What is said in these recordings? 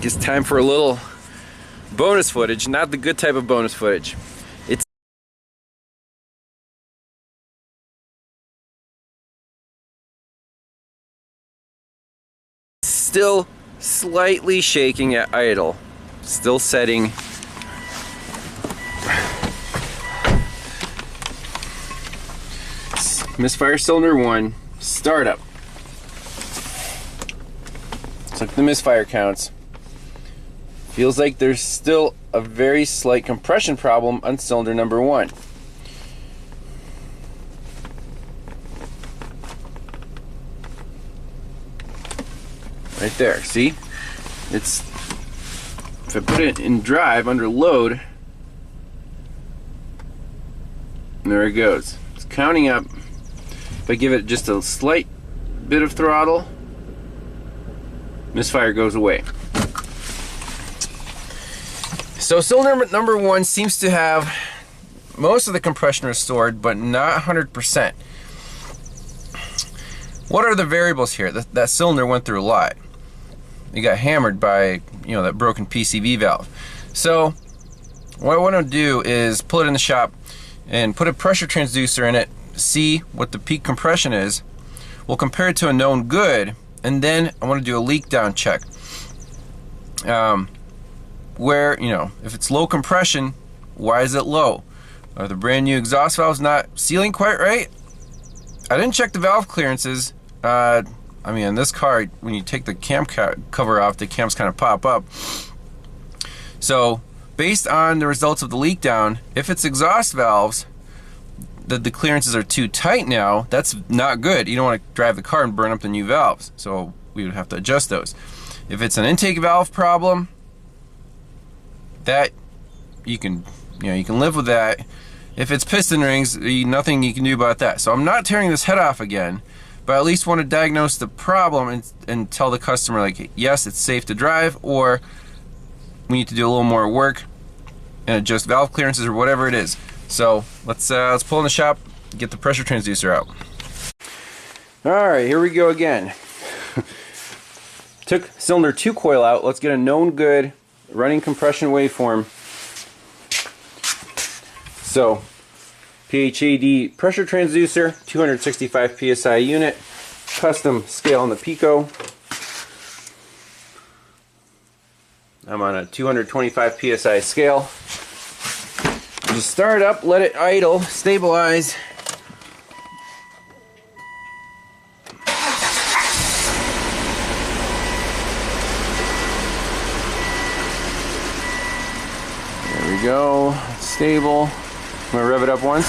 It's time for a little bonus footage, not the good type of bonus footage. It's still slightly shaking at idle, still setting. Misfire cylinder 1, startup. Let's look at the misfire counts. Feels like there's still a very slight compression problem on cylinder number 1. Right there, see? It's, if I put it in drive under load, there it goes. It's counting up. If I give it just a slight bit of throttle, misfire goes away. So cylinder number 1 seems to have most of the compression restored, but not 100%. What are the variables here? That cylinder went through a lot. It got hammered by, that broken PCV valve. So what I want to do is pull it in the shop and put a pressure transducer in it, see what the peak compression is. We'll compare it to a known good, and then I want to do a leak down check. Where, if it's low compression, why is it low? Are the brand new exhaust valves not sealing quite right? I didn't check the valve clearances. I mean, in this car, when you take the cam cover off, the cams kind of pop up. So, based on the results of the leak down, if it's exhaust valves, the clearances are too tight now, that's not good. You don't want to drive the car and burn up the new valves. So, we would have to adjust those. If it's an intake valve problem, that you can live with that. If it's piston rings, nothing you can do about that. So I'm not tearing this head off again, but I at least want to diagnose the problem and tell the customer, like, yes, it's safe to drive, or we need to do a little more work and adjust valve clearances or whatever it is. So let's pull in the shop, get the pressure transducer out. All right, here we go again. Took cylinder 2 coil out. Let's get a known good running compression waveform. So, PHAD pressure transducer, 265 psi unit, custom scale on the Pico. I'm on a 225 psi scale. Just start up, let it idle, stabilize. There we go, it's stable. I'm going to rev it up once.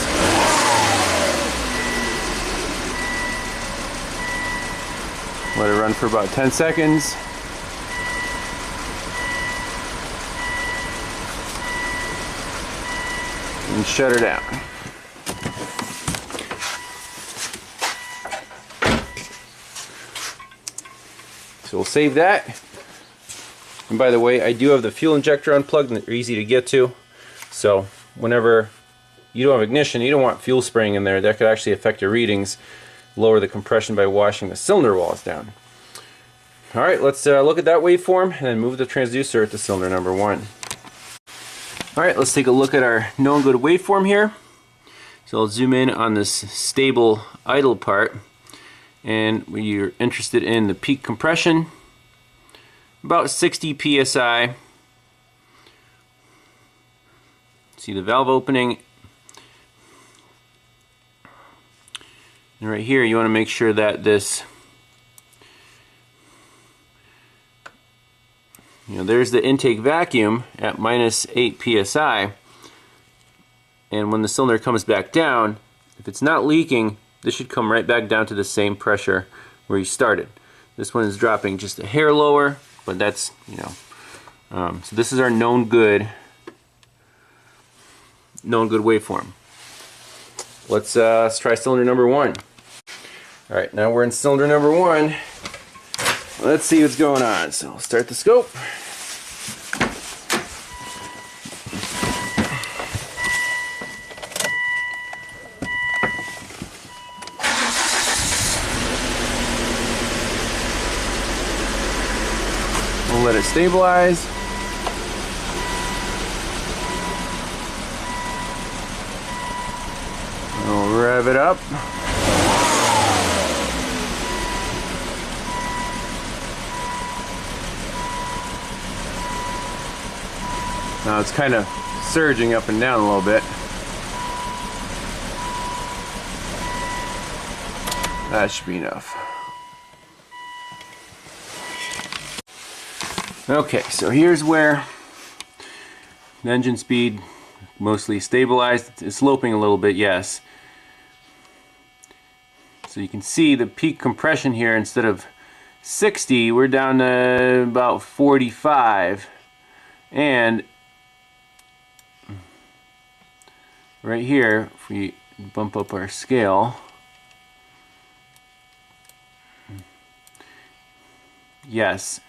Let it run for about 10 seconds. And shut her down. So we'll save that. And by the way, I do have the fuel injector unplugged and they're easy to get to. So whenever you don't have ignition, you don't want fuel spraying in there. That could actually affect your readings, lower the compression by washing the cylinder walls down. Alright, let's look at that waveform and then move the transducer to cylinder number 1. Alright, let's take a look at our known good waveform here. So I'll zoom in on this stable idle part, and we're interested in the peak compression, about 60 psi. See the valve opening. And right here you want to make sure that this, there's the intake vacuum at minus 8 psi, and when the cylinder comes back down, if it's not leaking, this should come right back down to the same pressure where you started. This one is dropping just a hair lower, but that's, so this is our known good waveform. Let's try cylinder number 1. Alright, now we're in cylinder number 1. Let's see what's going on. So I'll start the scope. We'll let it stabilize. We'll rev it up. Now it's kind of surging up and down a little bit. That should be enough. Okay, so here's where the engine speed mostly stabilized. It's sloping a little bit, yes. So you can see the peak compression here, instead of 60, we're down to about 45. And right here, if we bump up our scale, yes,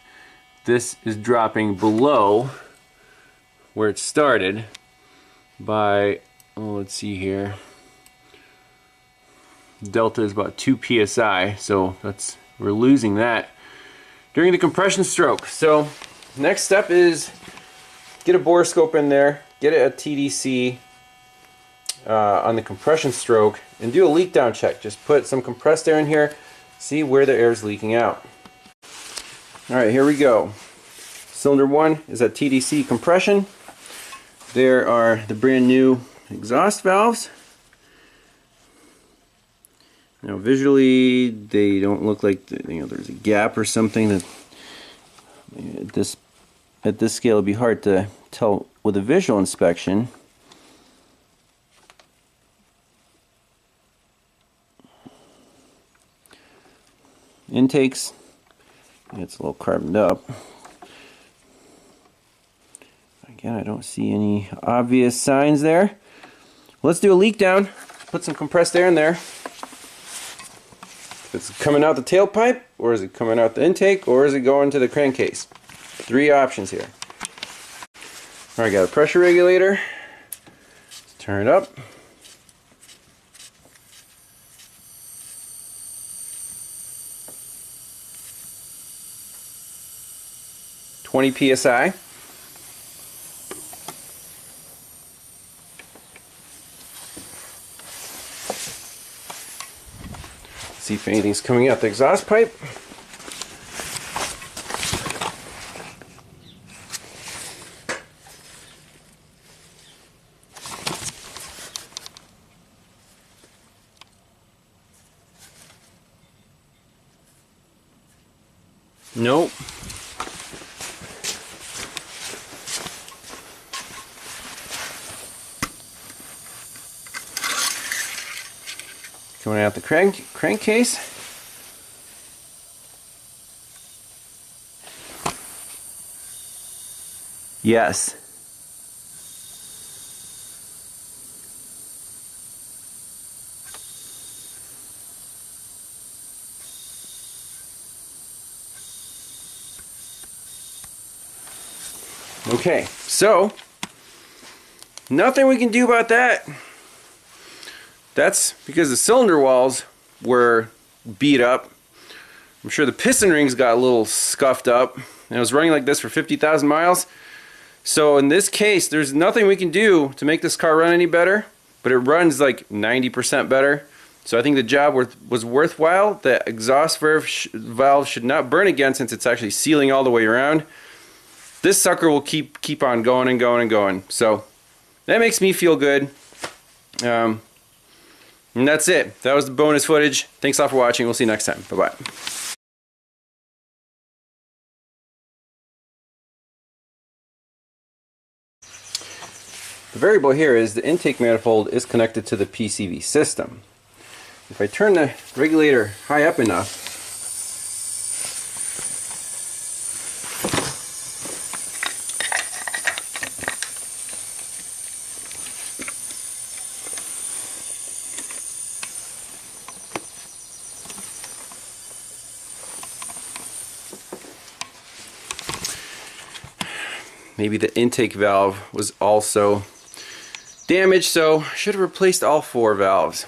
this is dropping below where it started by, oh, let's see here, delta is about 2 psi, so we're losing that during the compression stroke. So next step is get a bore scope in there, get it at TDC on the compression stroke, and do a leak down check. Just put some compressed air in here, see where the air is leaking out. Alright, here we go. Cylinder 1 is at TDC compression. There are the brand new exhaust valves. Now visually they don't look like there's a gap or something. That at this scale it'd be hard to tell with a visual inspection. Intakes, it's a little carboned up. Again, I don't see any obvious signs there. Let's do a leak down. Put some compressed air in there. If it's coming out the tailpipe, or is it coming out the intake, or is it going to the crankcase? 3 options here. Alright, got a pressure regulator. Let's turn it up. (20 psi). See if anything's coming out the exhaust pipe. Nope. Coming out the crankcase. Yes. Okay, so nothing we can do about that. That's because the cylinder walls were beat up. I'm sure the piston rings got a little scuffed up, and it was running like this for 50,000 miles. So in this case, there's nothing we can do to make this car run any better, but it runs like 90% better. So I think the job was worthwhile. The exhaust valve should not burn again, since it's actually sealing all the way around. This sucker will keep on going and going and going. So that makes me feel good. And that's it. That was the bonus footage. Thanks a lot for watching. We'll see you next time. Bye-bye. The variable here is the intake manifold is connected to the PCV system. If I turn the regulator high up enough, maybe the intake valve was also damaged, so I should have replaced all 4 valves.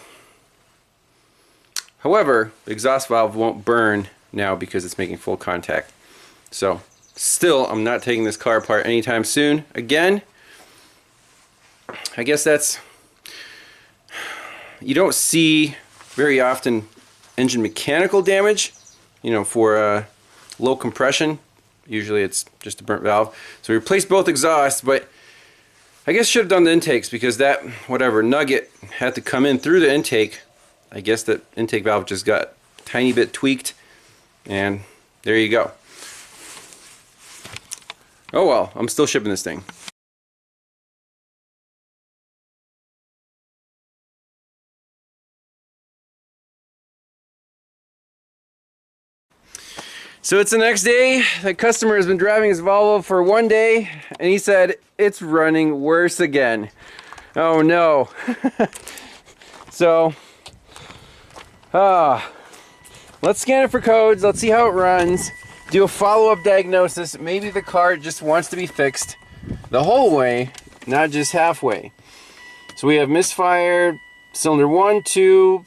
However, the exhaust valve won't burn now because it's making full contact. So still, I'm not taking this car apart anytime soon. Again, I guess that's, you don't see very often engine mechanical damage, you know, for low compression. Usually it's just a burnt valve. So we replaced both exhausts, but I guess should have done the intakes, because that whatever nugget had to come in through the intake. I guess that intake valve just got a tiny bit tweaked, and there you go. Oh well, I'm still shipping this thing. So it's the next day. The customer has been driving his Volvo for one day, and he said it's running worse again. Oh no. So, let's scan it for codes. Let's see how it runs. Do a follow-up diagnosis. Maybe the car just wants to be fixed the whole way, not just halfway. So we have misfire, cylinder 1, 2,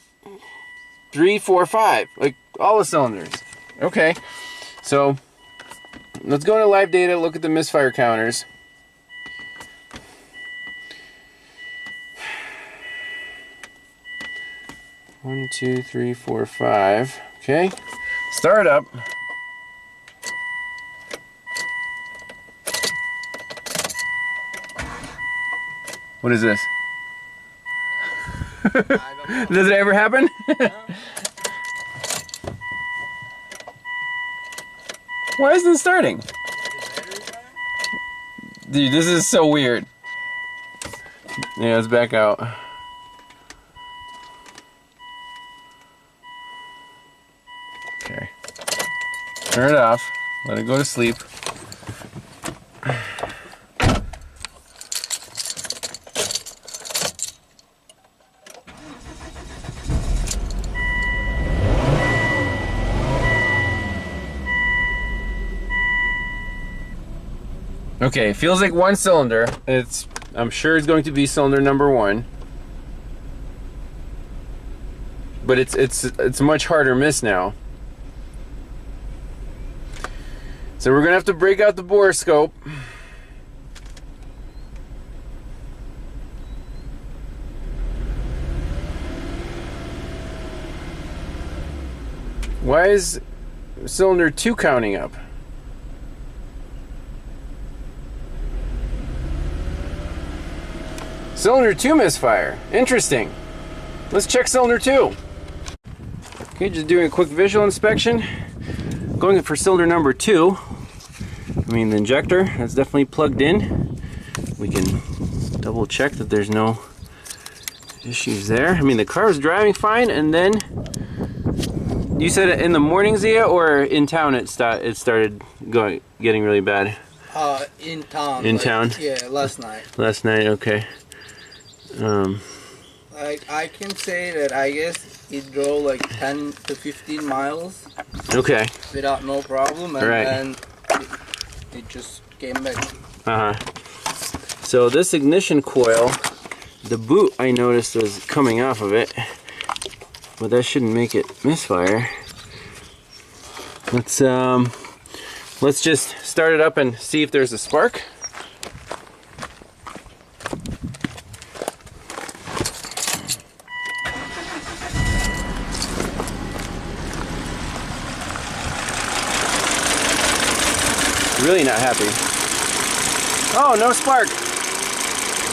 3, 4, 5. Like all the cylinders. Okay. So let's go into live data, look at the misfire counters. One, 2, 3, 4, 5. Okay. Start up. What is this? Does it ever happen? No. Why isn't it starting? Dude, this is so weird. Yeah, let's back out. Okay. Turn it off. Let it go to sleep. Okay, feels like one cylinder. I'm sure it's going to be cylinder number 1. But it's a much harder miss now. So we're gonna have to break out the borescope. Why is cylinder 2 counting up? Cylinder 2 misfire. Interesting. Let's check cylinder 2. Okay, just doing a quick visual inspection. Going for cylinder number 2. I mean the injector, that's definitely plugged in. We can double check that there's no issues there. I mean the car was driving fine, and then you said in the morning, Zia, or in town it started getting really bad? In town. In town? Yeah, last night. Last night, okay. I can say that I guess it drove like 10 to 15 miles. Okay. Without no problem, and then it just came back. So this ignition coil, the boot I noticed was coming off of it, but that shouldn't make it misfire. Let's just start it up and see if there's a spark. Really not happy. Oh, no spark.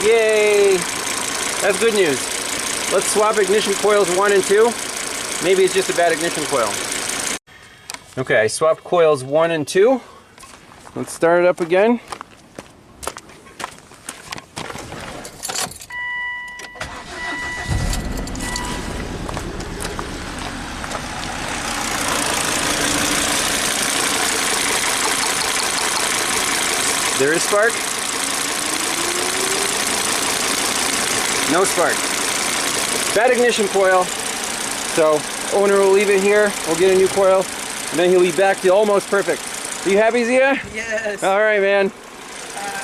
Yay. That's good news. Let's swap ignition coils 1 and 2. Maybe it's just a bad ignition coil. Okay, I swapped coils 1 and 2. Let's start it up again. There is spark. No spark. Bad ignition coil. So owner will leave it here. We'll get a new coil, and then he'll be back to almost perfect. Are you happy, Zia? Yes. All right, man.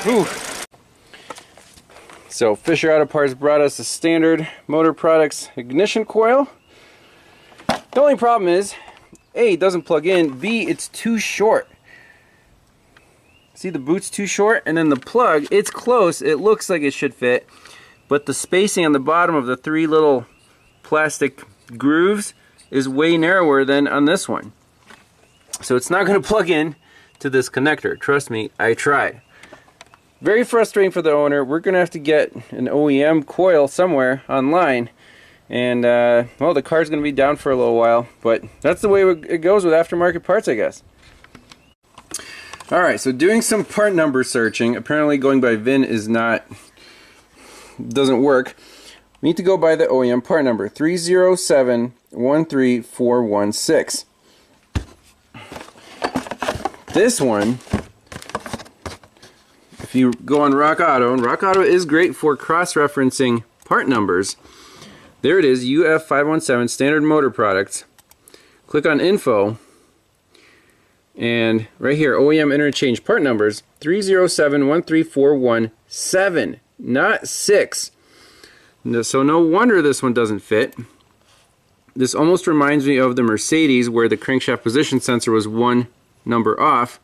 Whew. So Fisher Auto Parts brought us a standard Motor Products ignition coil. The only problem is, A, it doesn't plug in. B, it's too short. See, the boot's too short, and then the plug, it's close. It looks like it should fit, but the spacing on the bottom of the 3 little plastic grooves is way narrower than on this one. So it's not going to plug in to this connector. Trust me, I tried. Very frustrating for the owner. We're going to have to get an OEM coil somewhere online. And, well, the car's going to be down for a little while. But that's the way it goes with aftermarket parts, I guess. Alright, so doing some part number searching. Apparently going by VIN doesn't work. We need to go by the OEM part number, 30713416. This one, if you go on Rock Auto, and Rock Auto is great for cross-referencing part numbers. There it is, UF517 Standard Motor Products. Click on Info, and right here, OEM interchange part numbers, 30713417, not 6. So no wonder this one doesn't fit. This almost reminds me of the Mercedes, where the crankshaft position sensor was 1 number off,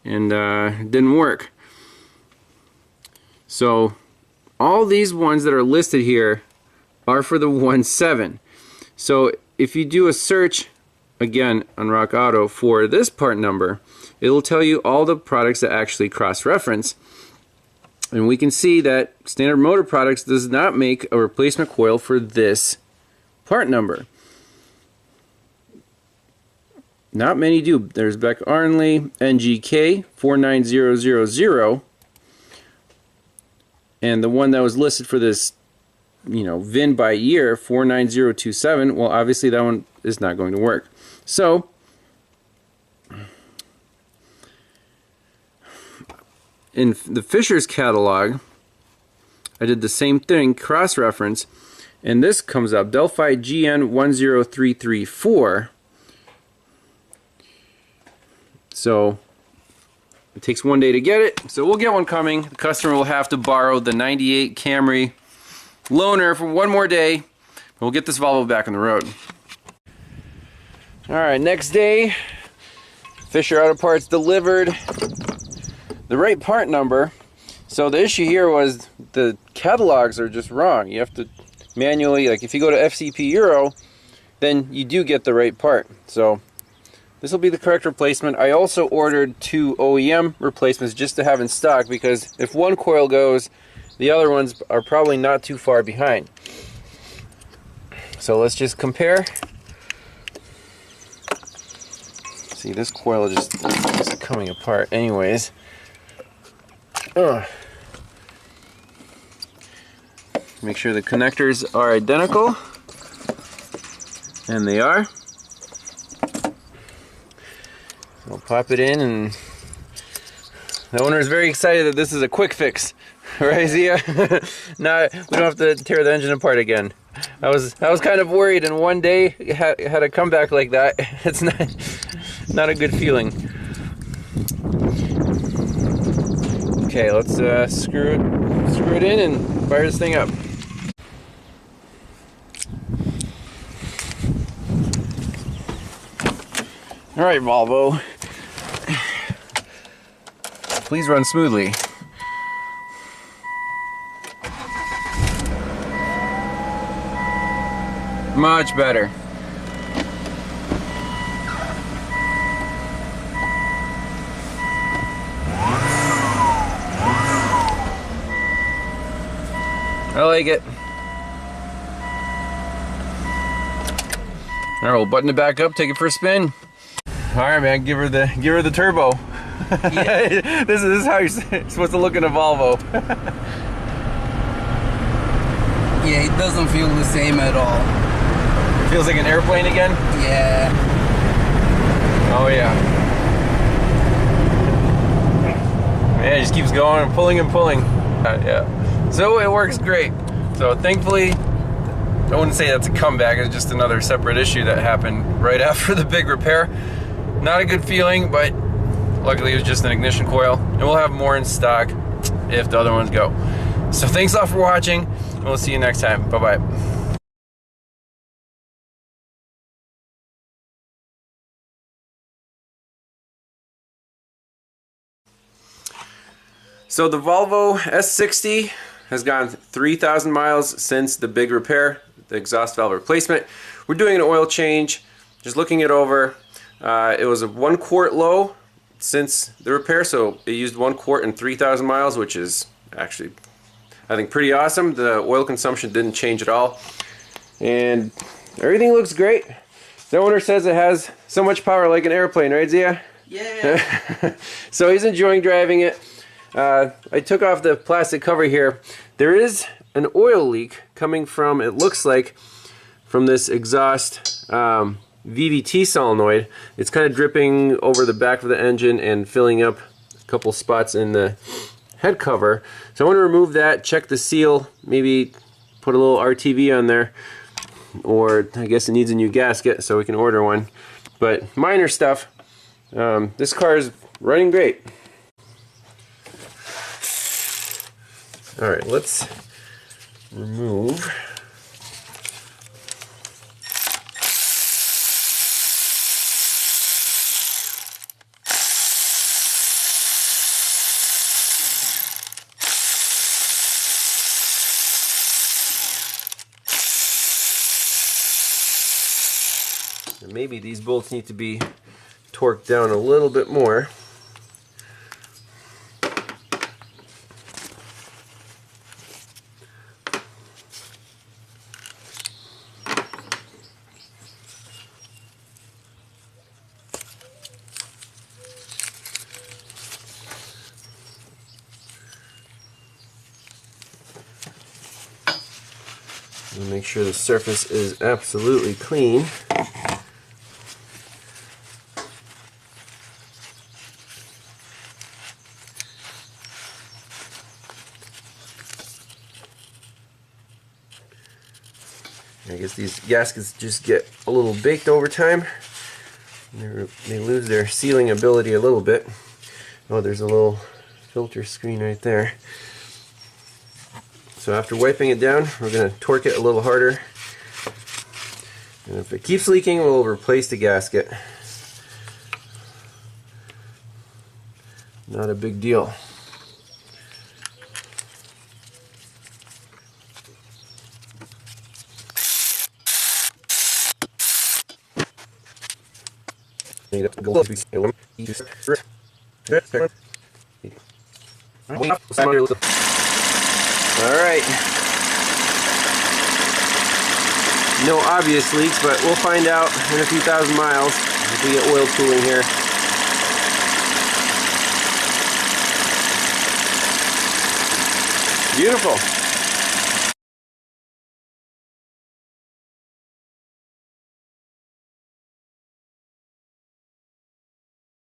and didn't work. So all these ones that are listed here are for the 17. So if you do a search again on Rock Auto for this part number, it'll tell you all the products that actually cross-reference, and we can see that Standard Motor Products does not make a replacement coil for this part number. Not many do. There's Beck Arnley NGK 49000, and the one that was listed for this, VIN by year, 49027. Well, obviously that one is not going to work. So in the Fisher's catalog, I did the same thing, cross-reference, and this comes up, Delphi GN10334. So it takes 1 day to get it, so we'll get one coming. The customer will have to borrow the 98 Camry loaner for 1 more day. We'll get this Volvo back on the road. Alright, next day, Fisher Auto Parts delivered the right part number. So the issue here was the catalogs are just wrong. You have to manually, like if you go to FCP Euro, then you do get the right part. So this will be the correct replacement. I also ordered 2 OEM replacements just to have in stock, because if one coil goes, the other ones are probably not too far behind. So let's just compare. See, this coil is just coming apart anyways. Make sure the connectors are identical, and they are. We'll pop it in, and the owner is very excited that this is a quick fix, right, Zia? Now we don't have to tear the engine apart again. I was kind of worried, and 1 day had a comeback like that. It's not a good feeling. Okay, let's screw it in and fire this thing up. All right, Volvo. Please run smoothly. Much better. I like it. All right, we'll button it back up, take it for a spin. All right, man, give her the turbo. Yeah. This is how you're supposed to look in a Volvo. Yeah, it doesn't feel the same at all. It feels like an airplane again? Yeah. Oh yeah. Man, it just keeps going and pulling and pulling. Yeah. So it works great. So thankfully, I wouldn't say that's a comeback, it's just another separate issue that happened right after the big repair. Not a good feeling, but luckily it was just an ignition coil, and we'll have more in stock if the other ones go. So thanks a lot for watching, and we'll see you next time. Bye-bye. So the Volvo S60 has gone 3,000 miles since the big repair, the exhaust valve replacement. We're doing an oil change, just looking it over. It was a 1 quart low since the repair, so it used 1 quart and 3,000 miles, which is actually, I think, pretty awesome. The oil consumption didn't change at all, and everything looks great. The owner says it has so much power like an airplane, right, Zia? Yeah. So he's enjoying driving it. I took off the plastic cover here. There is an oil leak coming from, it looks like, from this exhaust VVT solenoid. It's kind of dripping over the back of the engine and filling up a couple spots in the head cover. So I want to remove that, check the seal, maybe put a little RTV on there, or I guess it needs a new gasket, so we can order one. But minor stuff. This car is running great. Alright, let's remove. And maybe these bolts need to be torqued down a little bit more. And make sure the surface is absolutely clean. I guess these gaskets just get a little baked over time. They lose their sealing ability a little bit. Oh, there's a little filter screen right there. So after wiping it down, we're going to torque it a little harder. And if it keeps leaking, we'll replace the gasket. Not a big deal. Alright. No obvious leaks, but we'll find out in a few thousand miles if we get oil cooling here. Beautiful.